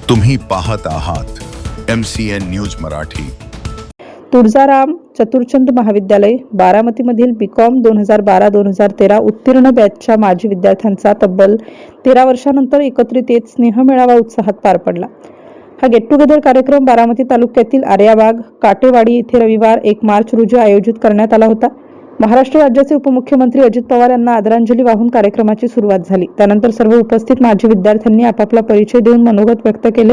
तुम्ही पाहत आहात MCN न्यूज मराठी. तुळजाराम चतुरचंद महाविद्यालय बारामतीमधील BCom 2012-2013 उत्तीर्ण बॅचच्या माजी विद्यार्थ्यांचा तब्बल 13 वर्षांनंतर एकत्रित येत स्नेहमेळावा उत्साहात पार पडला. हा गेट टुगेदर कार्यक्रम बारामती तालुक्यातील आर्याबाग काटेवाडी येथे रविवार 1 मार्च रोजी आयोजित करण्यात आला होता. महाराष्ट्र राज्याचे उपमुख्यमंत्री अजित पवार यांना आदरांजली वाहून कार्यक्रमाची सुरुवात झाली. त्यानंतर सर्व उपस्थित माजी विद्यार्थ्यांनी आपापला परिचय देऊन मनोगत व्यक्त केले.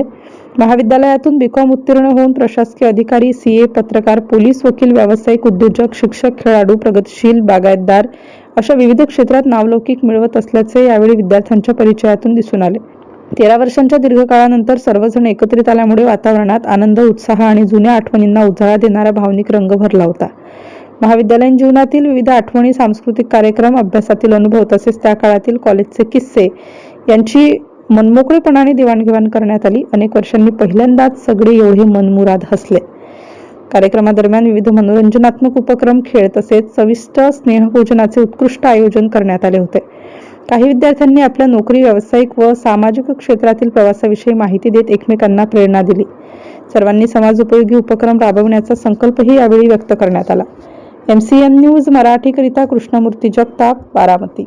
महाविद्यालयातून BCom उत्तीर्ण होऊन प्रशासकीय अधिकारी, CA, पत्रकार, पोलीस, वकील, व्यावसायिक, उद्योजक, शिक्षक, खेळाडू, प्रगतिशील, बागायतदार अशा विविध क्षेत्रात नावलौकिक मिळवत असल्याचे यावेळी विद्यार्थ्यांच्या परिचयातून दिसून आले. 13 वर्षांच्या दीर्घकाळानंतर सर्वजण एकत्रित आल्यामुळे वातावरणात आनंद, उत्साह आणि जुन्या आठवणींना उजाळा देणारा भावनिक रंग भरला होता. महाविद्यालयीन जीवनातील विविध आठवणी, सांस्कृतिक कार्यक्रम, अभ्यासातील अनुभव तसेच त्या काळातील कॉलेजचे किस्से यांची मनमोकळेपणाने देवाणघेवाण करण्यात आली. अनेक वर्षांनी पहिल्यांदाच सगळे एवढे मनमुराद हसले. कार्यक्रमादरम्यान विविध मनोरंजनात्मक उपक्रम, खेळ तसेच चविष्ट स्नेहभोजनाचे उत्कृष्ट आयोजन करण्यात आले होते. काही विद्यार्थ्यांनी आपल्या नोकरी, व्यावसायिक व सामाजिक क्षेत्रातील प्रवासाविषयी माहिती देत एकमेकांना प्रेरणा दिली. सर्वांनी समाजोपयोगी उपक्रम राबवण्याचा संकल्पही यावेळी व्यक्त करण्यात आला. MCN न्यूज मराठीकरिता कृष्णमूर्ती जगताप, बारामती.